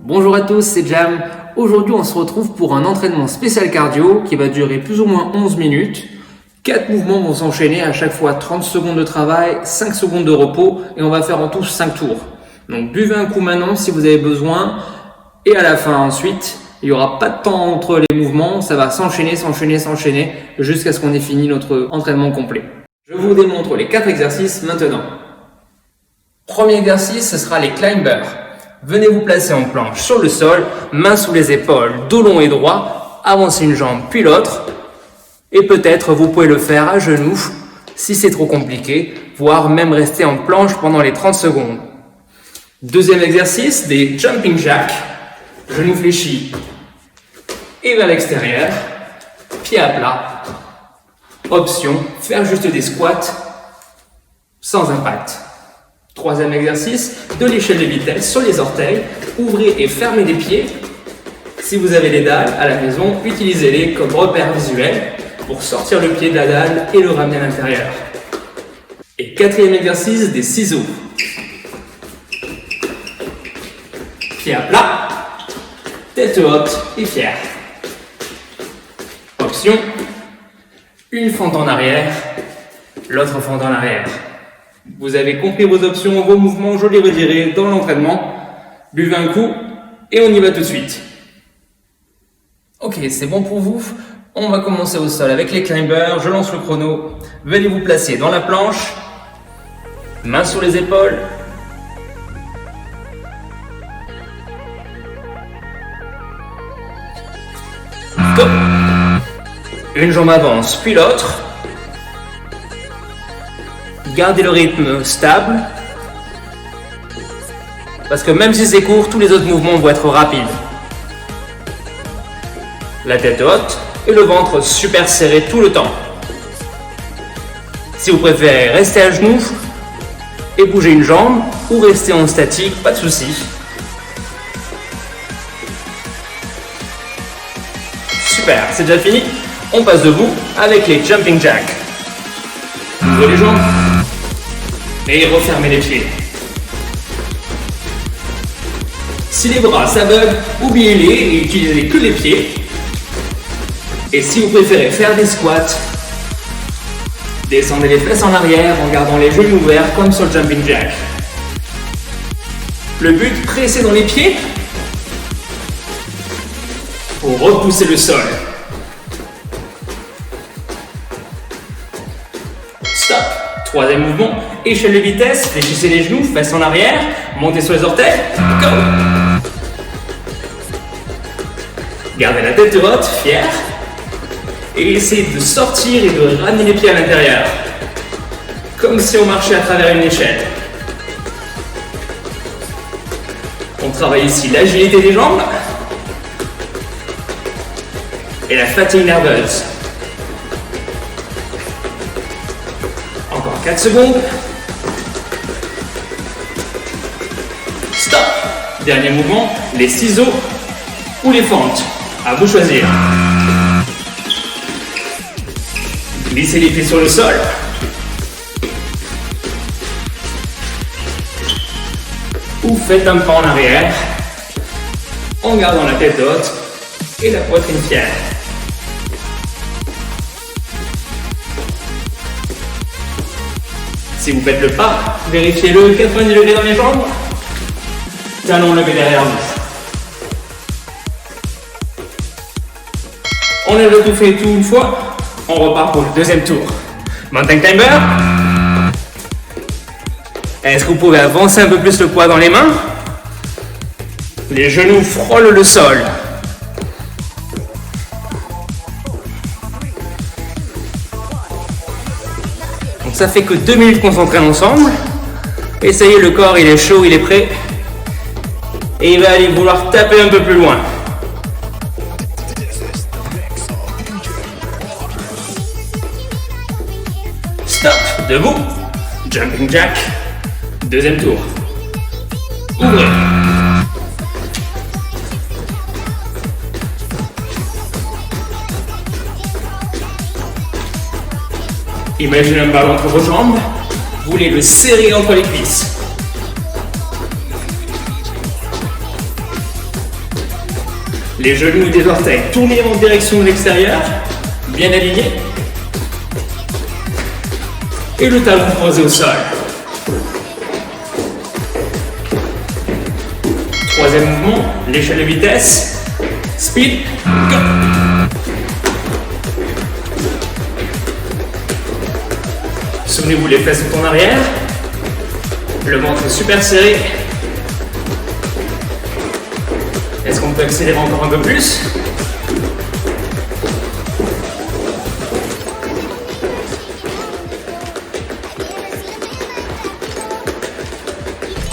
Bonjour à tous, c'est Jam. Aujourd'hui, on se retrouve pour un entraînement spécial cardio qui va durer plus ou moins 11 minutes. 4 mouvements vont s'enchaîner, à chaque fois 30 secondes de travail, 5 secondes de repos et on va faire en tout 5 tours. Donc buvez un coup maintenant si vous avez besoin et à la fin ensuite, il n'y aura pas de temps entre les mouvements, ça va s'enchaîner jusqu'à ce qu'on ait fini notre entraînement complet. Je vous démontre les 4 exercices maintenant. Premier exercice, ce sera les climbers. Venez vous placer en planche sur le sol, mains sous les épaules, dos long et droit, avancez une jambe puis l'autre. Et peut-être vous pouvez le faire à genoux si c'est trop compliqué, voire même rester en planche pendant les 30 secondes. Deuxième exercice, des jumping jacks. Genoux fléchis et vers l'extérieur, pied à plat. Option, faire juste des squats sans impact. Troisième exercice, de l'échelle de vitesse sur les orteils. Ouvrez et fermez les pieds. Si vous avez des dalles à la maison, utilisez-les comme repère visuel pour sortir le pied de la dalle et le ramener à l'intérieur. Et quatrième exercice, des ciseaux. Pied à plat, tête haute et fière. Option, une fente en arrière, l'autre fente en arrière. Vous avez compris vos options, vos mouvements, je les redirai dans l'entraînement. Buvez un coup et on y va tout de suite. Ok, c'est bon pour vous? On va commencer au sol avec les climbers. Je lance le chrono. Venez vous placer dans la planche. Mains sur les épaules. Stop. Une jambe avance, puis l'autre. Gardez le rythme stable. Parce que même si c'est court, tous les autres mouvements vont être rapides. La tête haute et le ventre super serré tout le temps. Si vous préférez rester à genoux et bouger une jambe ou rester en statique, pas de souci. Super, c'est déjà fini. On passe debout avec les jumping jacks. Ouvrez les jambes et refermez les pieds. Si les bras s'aveuglent, oubliez-les et utilisez que les pieds. Et si vous préférez faire des squats, descendez les fesses en arrière en gardant les genoux ouverts comme sur le jumping jack. Le but, presser dans les pieds pour repousser le sol. Stop. Troisième mouvement, échelle de vitesse, fléchissez les genoux, fesses en arrière, montez sur les orteils, go. Gardez la tête haute, fière. Et essayez de sortir et de ramener les pieds à l'intérieur. Comme si on marchait à travers une échelle. On travaille ici l'agilité des jambes et la fatigue nerveuse. Encore 4 secondes. Stop. Dernier mouvement, les ciseaux ou les fentes. À vous choisir. Glissez les pieds sur le sol. Ou faites un pas en arrière en gardant la tête haute et la poitrine fière. Si vous faites le pas, vérifiez-le 90 degrés dans les jambes. Talons levés derrière vous. On a tout fait tout une fois. On repart pour le deuxième tour. Mountain climber. Est-ce que vous pouvez avancer un peu plus le poids dans les mains? Les genoux frôlent le sol. Donc ça fait que 2 minutes qu'on s'entraîne ensemble. Et ça y est, le corps il est chaud, il est prêt. Et il va aller vouloir taper un peu plus loin. Stop, debout, jumping jack, deuxième tour. Ouvrez. Imaginez un ballon entre vos jambes, vous voulez le serrer entre les cuisses. Les genoux et les orteils tournés en direction de l'extérieur, bien alignés. Et le talon croisé au sol. Troisième mouvement, l'échelle de vitesse. Speed, go! Souvenez-vous les fesses sont en arrière. Le ventre super serré. Est-ce qu'on peut accélérer encore un peu plus?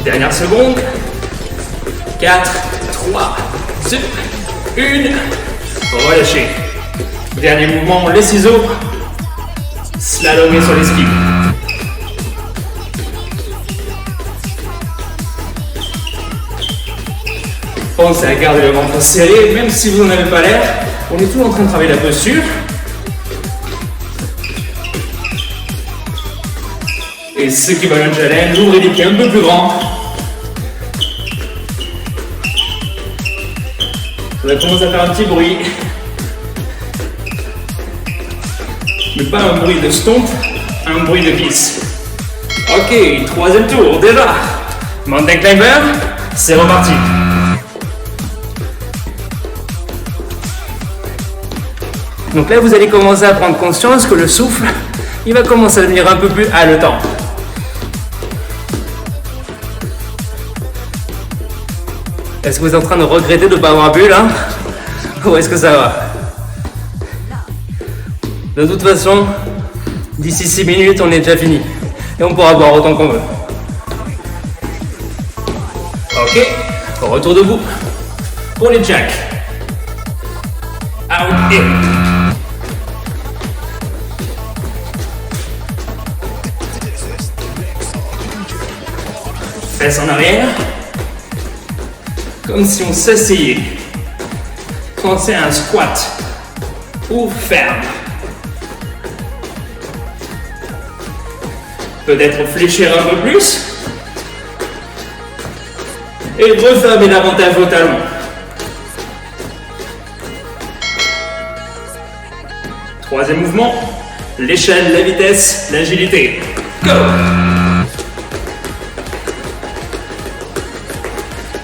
Dernière seconde. 4, 3, 2, 1. Relâchez. Dernier mouvement, les ciseaux. Slalomer sur les skis. Pensez à garder le ventre serré, même si vous n'en avez pas l'air. On est toujours en train de travailler la posture. Et ceux qui veulent un challenge, ouvrez les pieds un peu plus grands. Ça va commencer à faire un petit bruit. Mais pas un bruit de stomp, un bruit de vis. Ok, troisième tour déjà. Mountain climber, c'est reparti. Donc là, vous allez commencer à prendre conscience que le souffle, il va commencer à devenir un peu plus haletant. Est-ce que vous êtes en train de regretter de ne pas avoir bu là? Ou est-ce que ça va? De toute façon, d'ici 6 minutes, on est déjà fini. Et on pourra boire autant qu'on veut. Ok, retour debout. Pour les jacks. Out, in. Fesses en arrière. Comme si on s'asseyait. Pensez à un squat. Ou ferme. Peut-être fléchir un peu plus. Et refermer davantage vos talons. Troisième mouvement. L'échelle, la vitesse, l'agilité. Go!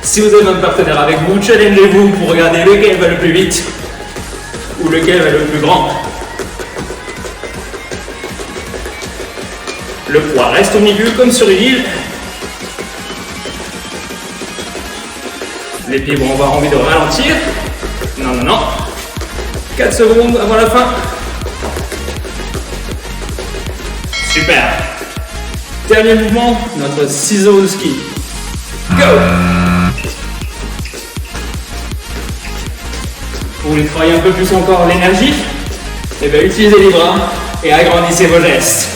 Si vous avez un partenaire avec vous, challengez-vous pour regarder lequel va le plus vite ou lequel va le plus grand. Le poids reste au milieu comme sur une île. Les pieds vont avoir envie de ralentir. Non, non, non. 4 secondes avant la fin. Super. Dernier mouvement, notre ciseau de ski. Go! Vous voulez travailler un peu plus encore l'énergie? Eh bien, utilisez les bras et agrandissez vos gestes.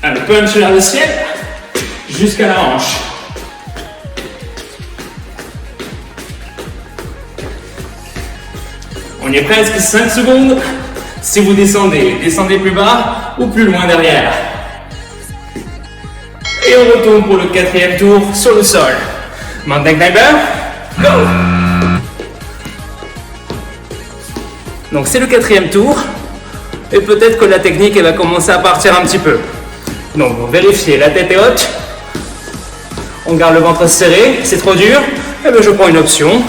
Un punch vers le ciel jusqu'à la hanche. On y est presque 5 secondes. Si vous descendez, descendez plus bas ou plus loin derrière. Et on retourne pour le 4e tour sur le sol. Mountain climber, go! Donc c'est le 4e tour. Et peut-être que la technique elle va commencer à partir un petit peu. Donc vous vérifiez, la tête est haute. On garde le ventre serré, c'est trop dur. Et bien je prends une option,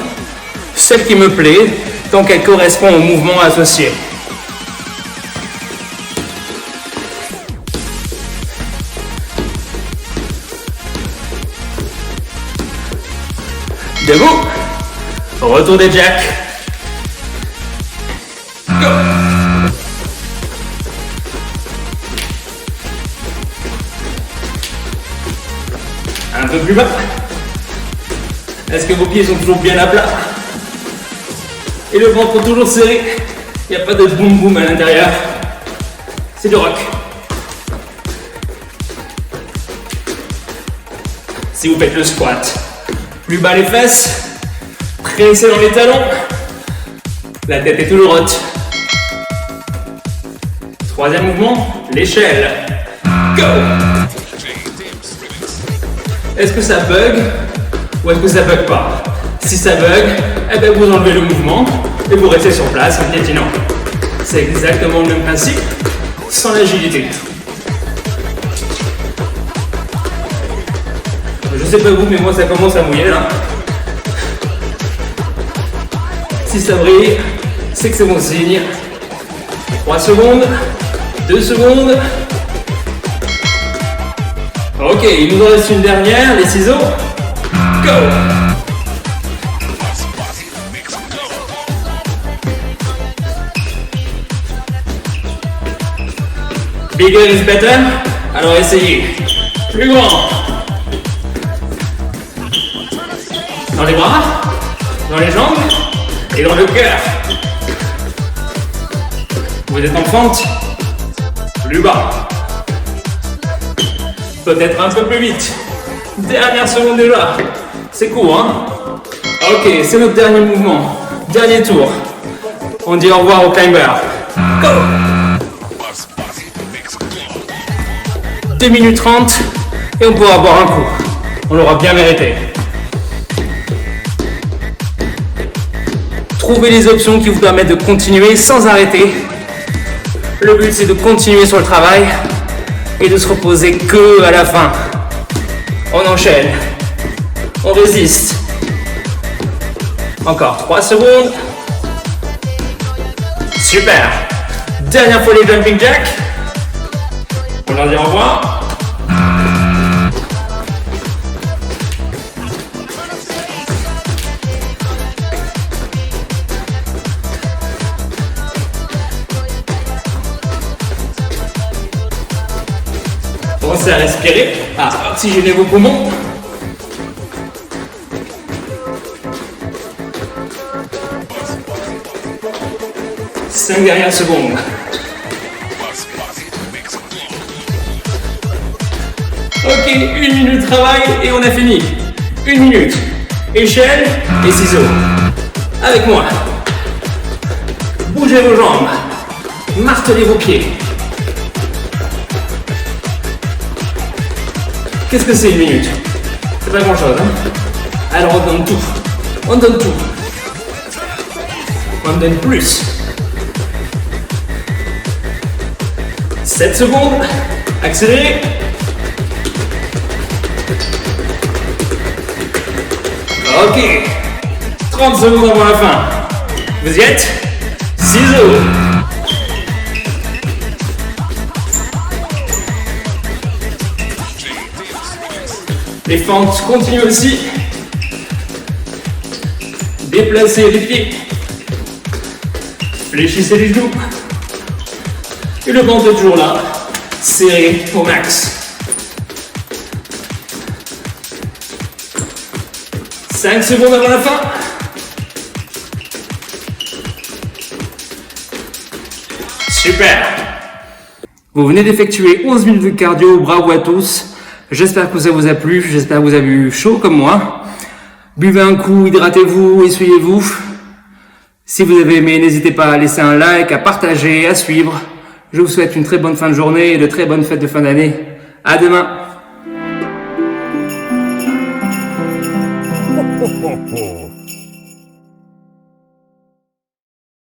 celle qui me plaît, tant qu'elle correspond au mouvement associé. Debout. Retour des jacks. Go. Un peu plus bas. Est-ce que vos pieds sont toujours bien à plat? Et le ventre toujours serré. Il n'y a pas de boum boum à l'intérieur. C'est du rock. Si vous faites le squat, plus bas les fesses, pressez dans les talons, la tête est toujours haute. 3e mouvement, l'échelle. Go! Est-ce que ça bug ou est-ce que ça bug pas? Si ça bug, eh ben vous enlevez le mouvement et vous restez sur place en piétinant. C'est exactement le même principe, sans l'agilité. Je sais pas vous, mais moi ça commence à mouiller là. Si ça brille, c'est que c'est bon signe. 3 secondes, 2 secondes. Ok, il nous en reste une dernière, les ciseaux. Go! Bigger is better. Alors essayez. Plus grand. Dans les bras, dans les jambes et dans le cœur. Vous êtes en fente. Plus bas. Peut-être un peu plus vite. Dernière seconde déjà. C'est court, hein? Ok, c'est notre dernier mouvement. Dernier tour. On dit au revoir au climber. Go! 2 minutes 30 et on pourra boire un coup. On l'aura bien mérité. Trouvez les options qui vous permettent de continuer sans arrêter. Le but c'est de continuer sur le travail et de se reposer que à la fin. On enchaîne. On résiste. Encore 3 secondes. Super. Dernière fois les jumping jacks. On leur dit au revoir. Commencez à respirer, à oxygéner vos poumons. Cinq dernières secondes. Ok, 1 minute de travail et on a fini. 1 minute. Échelle et ciseaux. Avec moi. Bougez vos jambes. Martelez vos pieds. Qu'est-ce que c'est 1 minute? C'est pas grand chose, hein? Alors on donne tout. On donne tout. On donne plus. 7 secondes. Accélérez. Ok. 30 secondes avant la fin. Vous y êtes? Ciseaux. Les fentes continuent aussi. Déplacez les pieds. Fléchissez les genoux. Et le ventre est toujours là. Serré au max. 5 secondes avant la fin. Super. Vous venez d'effectuer 11 minutes de cardio. Bravo à tous. J'espère que ça vous a plu, j'espère que vous avez eu chaud comme moi. Buvez un coup, hydratez-vous, essuyez-vous. Si vous avez aimé, n'hésitez pas à laisser un like, à partager, à suivre. Je vous souhaite une très bonne fin de journée et de très bonnes fêtes de fin d'année. À demain.